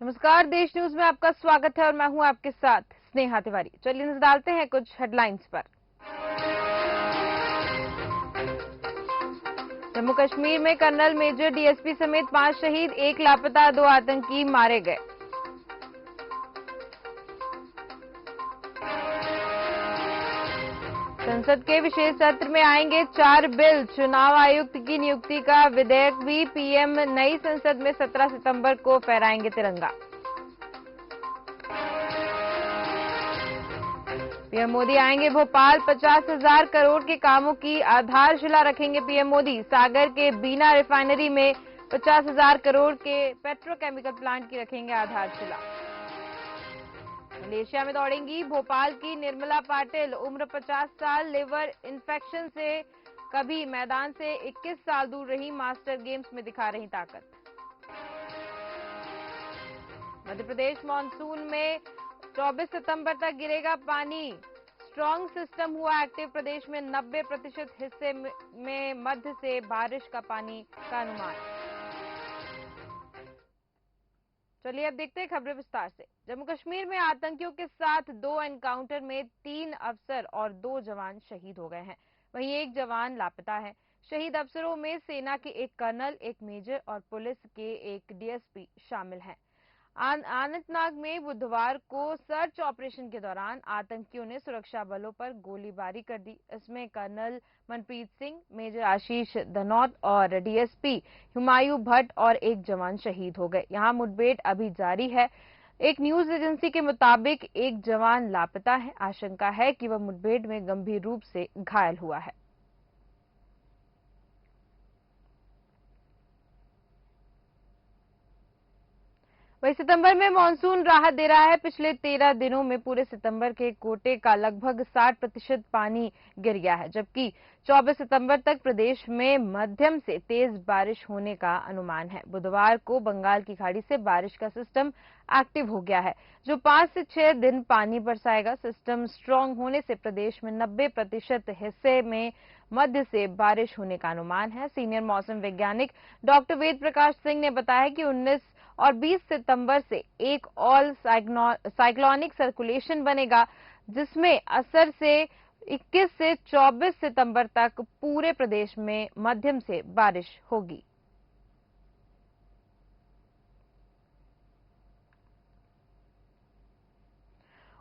नमस्कार, देश न्यूज में आपका स्वागत है और मैं हूं आपके साथ स्नेहा तिवारी। चलिए नजर डालते हैं कुछ हेडलाइंस पर। जम्मू कश्मीर में कर्नल, मेजर, डीएसपी समेत 5 शहीद, 1 लापता, 2 आतंकी मारे गए। संसद के विशेष सत्र में आएंगे 4 बिल। चुनाव आयुक्त की नियुक्ति का विधेयक भी। पीएम नई संसद में 17 सितंबर को फहराएंगे तिरंगा। पीएम मोदी आएंगे भोपाल। 50,000 करोड़ के कामों की आधारशिला रखेंगे पीएम मोदी। सागर के बीना रिफाइनरी में 50,000 करोड़ के पेट्रोकेमिकल प्लांट की रखेंगे आधारशिला। मलेशिया में दौड़ेंगी भोपाल की निर्मला पाटिल। उम्र 50 साल, लिवर इन्फेक्शन से कभी मैदान से 21 साल दूर रही, मास्टर गेम्स में दिखा रही ताकत। मध्य प्रदेश मानसून में 24 सितंबर तक गिरेगा पानी। स्ट्रांग सिस्टम हुआ एक्टिव। प्रदेश में 90% हिस्से में मध्य से बारिश का पानी का अनुमान। चलिए अब देखते हैं खबरें विस्तार से। जम्मू कश्मीर में आतंकियों के साथ 2 एनकाउंटर में 3 अफसर और 2 जवान शहीद हो गए हैं। वहीं 1 जवान लापता है। शहीद अफसरों में सेना के 1 कर्नल, 1 मेजर और पुलिस के 1 डीएसपी शामिल हैं। अनंतनाग में बुधवार को सर्च ऑपरेशन के दौरान आतंकियों ने सुरक्षा बलों पर गोलीबारी कर दी। इसमें कर्नल मनप्रीत सिंह, मेजर आशीष धनौत और डीएसपी हुमायूं भट्ट और 1 जवान शहीद हो गए। यहां मुठभेड़ अभी जारी है। एक न्यूज एजेंसी के मुताबिक 1 जवान लापता है। आशंका है कि वह मुठभेड़ में गंभीर रूप से घायल हुआ है। वही सितंबर में मानसून राहत दे रहा है। पिछले 13 दिनों में पूरे सितंबर के कोटे का लगभग 60% पानी गिर गया है, जबकि 24 सितंबर तक प्रदेश में मध्यम से तेज बारिश होने का अनुमान है। बुधवार को बंगाल की खाड़ी से बारिश का सिस्टम एक्टिव हो गया है, जो 5 से 6 दिन पानी बरसाएगा। सिस्टम स्ट्रांग होने से प्रदेश में 90% हिस्से में मध्य से बारिश होने का अनुमान है। सीनियर मौसम वैज्ञानिक डॉक्टर वेद प्रकाश सिंह ने बताया कि 19 और 20 सितंबर से एक ऑल साइक्लोनिक सर्कुलेशन बनेगा, जिसमें असर से 21 से 24 सितंबर तक पूरे प्रदेश में मध्यम से बारिश होगी।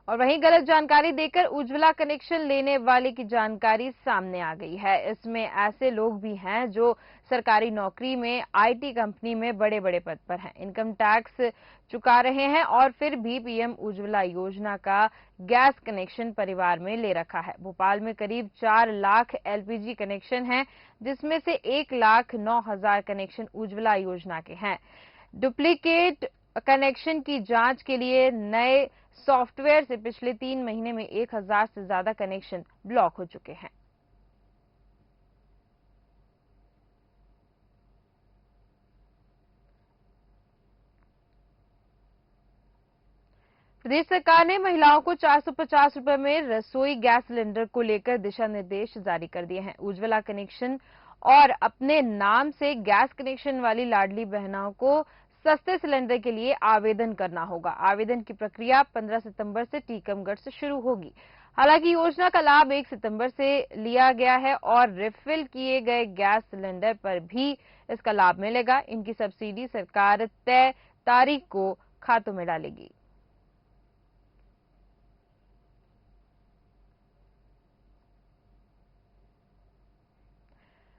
और वहीं गलत जानकारी देकर उज्ज्वला कनेक्शन लेने वाले की जानकारी सामने आ गई है। इसमें ऐसे लोग भी हैं जो सरकारी नौकरी में, आईटी कंपनी में बड़े बड़े पद पर हैं, इनकम टैक्स चुका रहे हैं और फिर भी पीएम उज्ज्वला योजना का गैस कनेक्शन परिवार में ले रखा है। भोपाल में करीब 4 लाख एलपीजी कनेक्शन हैं, जिसमें से 1,09,000 कनेक्शन उज्ज्वला योजना के हैं। डुप्लीकेट कनेक्शन की जांच के लिए नए सॉफ्टवेयर से पिछले 3 महीने में 1,000 से ज्यादा कनेक्शन ब्लॉक हो चुके हैं। प्रदेश सरकार ने महिलाओं को 450 रुपए में रसोई गैस सिलेंडर को लेकर दिशा निर्देश जारी कर दिए हैं। उज्ज्वला कनेक्शन और अपने नाम से गैस कनेक्शन वाली लाडली बहनों को सस्ते सिलेंडर के लिए आवेदन करना होगा। आवेदन की प्रक्रिया 15 सितंबर से टीकमगढ़ से शुरू होगी। हालांकि योजना का लाभ 1 सितंबर से लिया गया है और रिफिल किए गए गैस सिलेंडर पर भी इसका लाभ मिलेगा। इनकी सब्सिडी सरकार तय तारीख को खातों में डालेगी।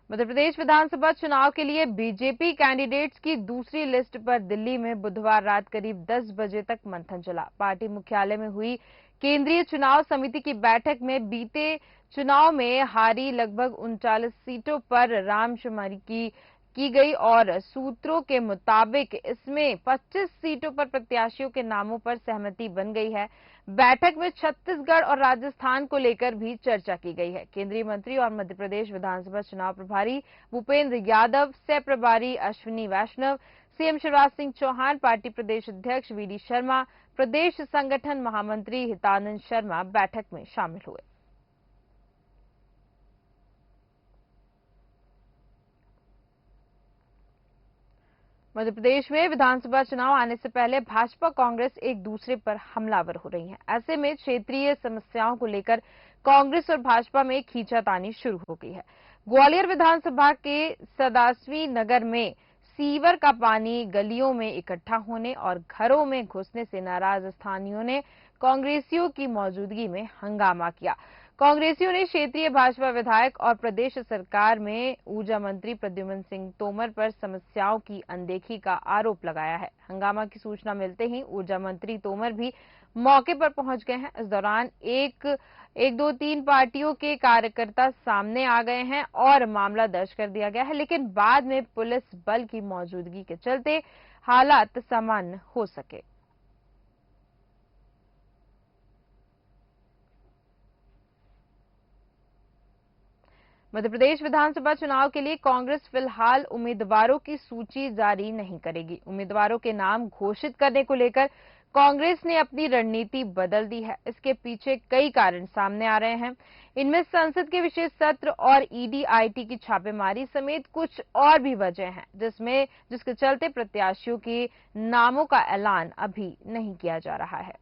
मध्य प्रदेश विधानसभा चुनाव के लिए बीजेपी कैंडिडेट्स की दूसरी लिस्ट पर दिल्ली में बुधवार रात करीब 10 बजे तक मंथन चला। पार्टी मुख्यालय में हुई केंद्रीय चुनाव समिति की बैठक में बीते चुनाव में हारी लगभग 39 सीटों पर रामशुमारी की गई और सूत्रों के मुताबिक इसमें 25 सीटों पर प्रत्याशियों के नामों पर सहमति बन गई है। बैठक में छत्तीसगढ़ और राजस्थान को लेकर भी चर्चा की गई है। केंद्रीय मंत्री और मध्य प्रदेश विधानसभा चुनाव प्रभारी भूपेंद्र यादव, सह प्रभारी अश्विनी वैष्णव, सीएम शिवराज सिंह चौहान, पार्टी प्रदेश अध्यक्ष वीडी शर्मा, प्रदेश संगठन महामंत्री हितानंद शर्मा बैठक में शामिल हुए। मध्य प्रदेश में विधानसभा चुनाव आने से पहले भाजपा कांग्रेस एक दूसरे पर हमलावर हो रही हैं। ऐसे में क्षेत्रीय समस्याओं को लेकर कांग्रेस और भाजपा में खींचातानी शुरू हो गई है। ग्वालियर विधानसभा के सदासवी नगर में सीवर का पानी गलियों में इकट्ठा होने और घरों में घुसने से नाराज स्थानीयों ने कांग्रेसियों की मौजूदगी में हंगामा किया। कांग्रेसियों ने क्षेत्रीय भाजपा विधायक और प्रदेश सरकार में ऊर्जा मंत्री प्रद्युम्न सिंह तोमर पर समस्याओं की अनदेखी का आरोप लगाया है। हंगामा की सूचना मिलते ही ऊर्जा मंत्री तोमर भी मौके पर पहुंच गए हैं। इस दौरान एक दो तीन पार्टियों के कार्यकर्ता सामने आ गए हैं और मामला दर्ज कर दिया गया है, लेकिन बाद में पुलिस बल की मौजूदगी के चलते हालात सामान्य हो सके। मध्य प्रदेश विधानसभा चुनाव के लिए कांग्रेस फिलहाल उम्मीदवारों की सूची जारी नहीं करेगी। उम्मीदवारों के नाम घोषित करने को लेकर कांग्रेस ने अपनी रणनीति बदल दी है। इसके पीछे कई कारण सामने आ रहे हैं। इनमें संसद के विशेष सत्र और ईडी-आईटी की छापेमारी समेत कुछ और भी वजह हैं, जिसके चलते प्रत्याशियों के नामों का ऐलान अभी नहीं किया जा रहा है।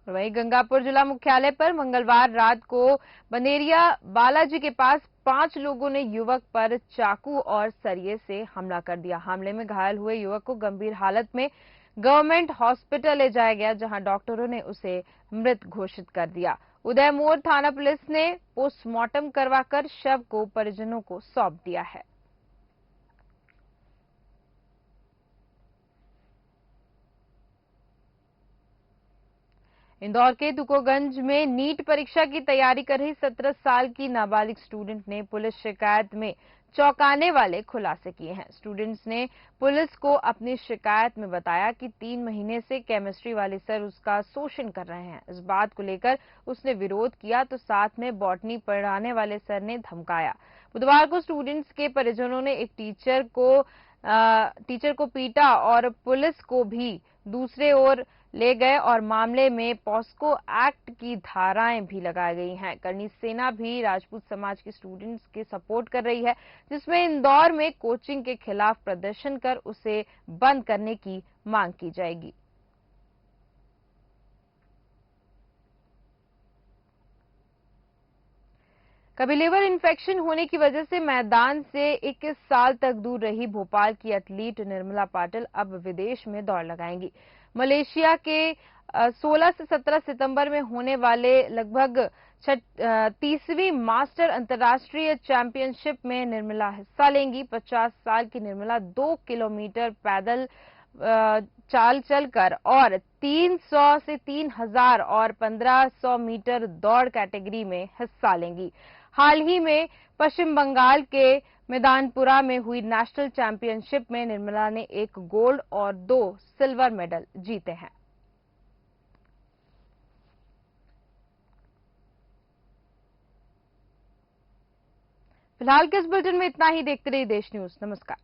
वहीं गंगापुर जिला मुख्यालय पर मंगलवार रात को बनेरिया बालाजी के पास 5 लोगों ने युवक पर चाकू और सरिये से हमला कर दिया। हमले में घायल हुए युवक को गंभीर हालत में गवर्नमेंट हॉस्पिटल ले जाया गया, जहां डॉक्टरों ने उसे मृत घोषित कर दिया। उदय मोड़ थाना पुलिस ने पोस्टमार्टम करवाकर शव को परिजनों को सौंप दिया है। इंदौर के तुकोगंज में नीट परीक्षा की तैयारी कर रही 17 साल की नाबालिग स्टूडेंट ने पुलिस शिकायत में चौंकाने वाले खुलासे किए हैं। स्टूडेंट्स ने पुलिस को अपनी शिकायत में बताया कि 3 महीने से केमिस्ट्री वाले सर उसका शोषण कर रहे हैं। इस बात को लेकर उसने विरोध किया तो साथ में बॉटनी पढ़ाने वाले सर ने धमकाया। बुधवार को स्टूडेंट्स के परिजनों ने एक टीचर को पीटा और पुलिस को भी दूसरे ओर ले गए और मामले में पॉस्को एक्ट की धाराएं भी लगाई गई हैं। करनी सेना भी राजपूत समाज के स्टूडेंट्स के सपोर्ट कर रही है, जिसमें इंदौर में कोचिंग के खिलाफ प्रदर्शन कर उसे बंद करने की मांग की जाएगी। कभी लिवर इन्फेक्शन होने की वजह से मैदान से 21 साल तक दूर रही भोपाल की एथलीट निर्मला पाटिल अब विदेश में दौड़ लगाएंगी। मलेशिया के 16 से 17 सितंबर में होने वाले लगभग 30वीं मास्टर अंतर्राष्ट्रीय चैंपियनशिप में निर्मला हिस्सा लेंगी। 50 साल की निर्मला 2 किलोमीटर पैदल चाल चलकर और 300 से 3000 और 1500 मीटर दौड़ कैटेगरी में हिस्सा लेंगी। हाल ही में पश्चिम बंगाल के मैदानपुरा में हुई नेशनल चैंपियनशिप में निर्मला ने 1 गोल्ड और 2 सिल्वर मेडल जीते हैं। फिलहाल के इस बुलेटिन में इतना ही। देखते रहिए देश न्यूज। नमस्कार।